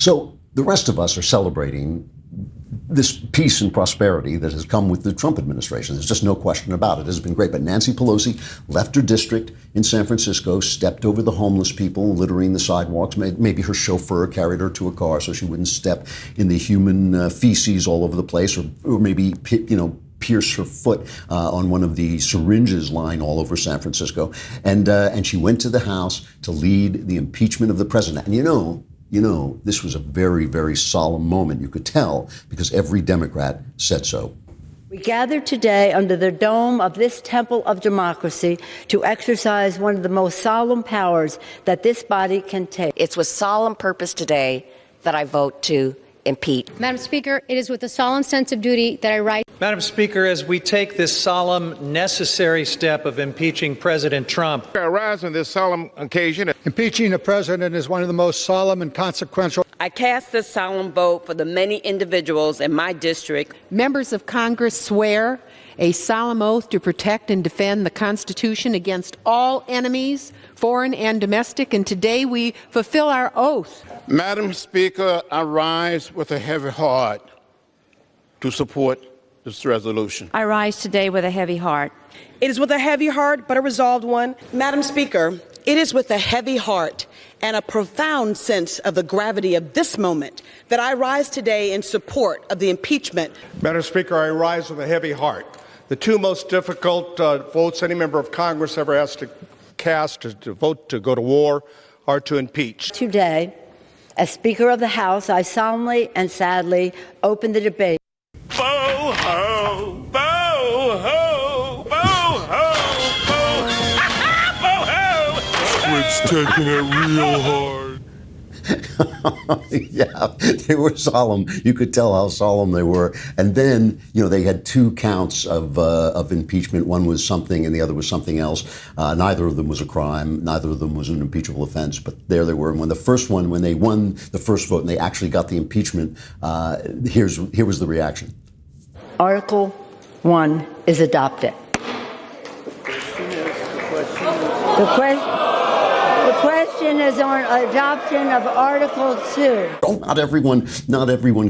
So the rest of us are celebrating this peace and prosperity that has come with the Trump administration. There's just no question about it. It has been great. But Nancy Pelosi left her district in San Francisco, stepped over the homeless people littering the sidewalks. Maybe her chauffeur carried her to a car so she wouldn't step in the human feces all over the place, or maybe, pierce her foot on one of the syringes lying all over San Francisco. And she went to the House to lead the impeachment of the president. And this was a very, very solemn moment. You could tell because every Democrat said so. We gather today under the dome of this temple of democracy to exercise one of the most solemn powers that this body can take. It's with solemn purpose today that I vote to impeach. Madam Speaker, it is with a solemn sense of duty that I rise. Madam Speaker, as we take this solemn, necessary step of impeaching President Trump, I rise on this solemn occasion. Impeaching a president is one of the most solemn and consequential. I cast this solemn vote for the many individuals in my district. Members of Congress swear a solemn oath to protect and defend the Constitution against all enemies, foreign and domestic, and today we fulfill our oath. Madam Speaker, I rise with a heavy heart to support this resolution. I rise today with a heavy heart. It is with a heavy heart, but a resolved one. Madam Speaker, it is with a heavy heart and a profound sense of the gravity of this moment that I rise today in support of the impeachment. Madam Speaker, I rise with a heavy heart. The two most difficult votes any member of Congress ever has to cast to vote to go to war are to impeach. Today, as Speaker of the House, I solemnly and sadly open the debate. Bo-ho, bo-ho, bo-ho, bo-ho. It's taking it real hard. Yeah, they were solemn. You could tell how solemn they were. And then, they had two counts of impeachment. One was something and the other was something else. Neither of them was a crime. Neither of them was an impeachable offense. But there they were. And when they won the first vote and they actually got the impeachment, here was the reaction. Article 1 is adopted. The question is on adoption of Article 2. Oh, not everyone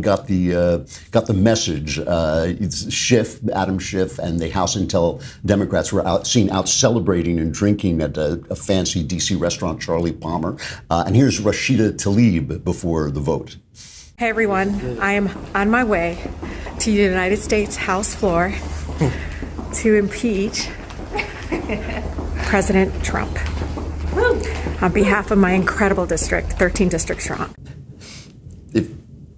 got the message. Adam Schiff, and the House Intel Democrats were seen out celebrating and drinking at a fancy D.C. restaurant, Charlie Palmer. And here's Rashida Tlaib before the vote. Hey everyone, I am on my way to the United States House floor to impeach President Trump. On behalf of my incredible district, 13 districts strong.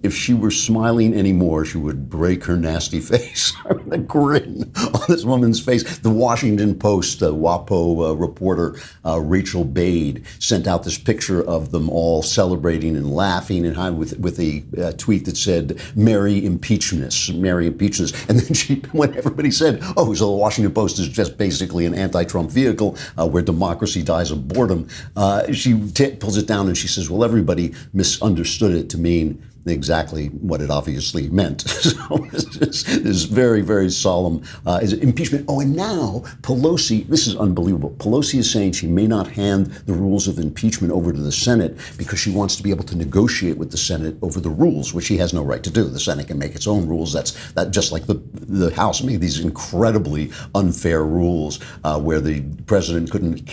If she were smiling anymore, she would break her nasty face. The grin on this woman's face. The Washington Post, WAPO reporter Rachel Bade sent out this picture of them all celebrating and laughing and with a tweet that said, "Merry Impeachment, Merry Impeachment." And then when everybody said, "Oh, so the Washington Post is just basically an anti-Trump vehicle where democracy dies of boredom," she pulls it down and she says, "Well, everybody misunderstood it to mean exactly what it obviously meant." So this is very, very solemn impeachment. Oh, and now Pelosi, this is unbelievable. Pelosi is saying she may not hand the rules of impeachment over to the Senate because she wants to be able to negotiate with the Senate over the rules, which she has no right to do. The Senate can make its own rules. That just like the House made these incredibly unfair rules where the president couldn't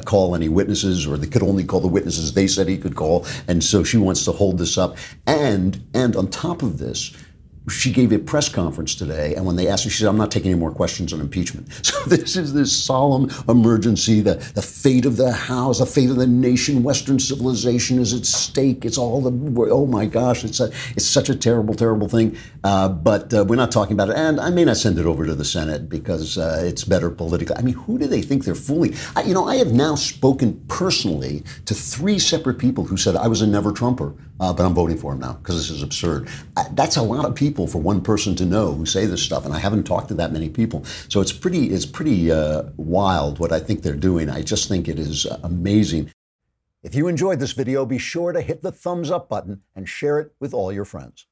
call any witnesses, or they could only call the witnesses they said he could call. And so she wants to hold this up. And on top of this, she gave a press conference today, and when they asked her, she said, "I'm not taking any more questions on impeachment." So this is this solemn emergency. The fate of the House, the fate of the nation, Western civilization is at stake. It's all oh my gosh, it's such a terrible, terrible thing. But we're not talking about it. And I may not send it over to the Senate because it's better politically. I mean, who do they think they're fooling? I have now spoken personally to 3 separate people who said, "I was a never Trumper, but I'm voting for him now because this is absurd." That's a lot of people for one person to know who say this stuff, and I haven't talked to that many people. So it's pretty wild what I think they're doing. I just think it is amazing. If you enjoyed this video, be sure to hit the thumbs up button and share it with all your friends.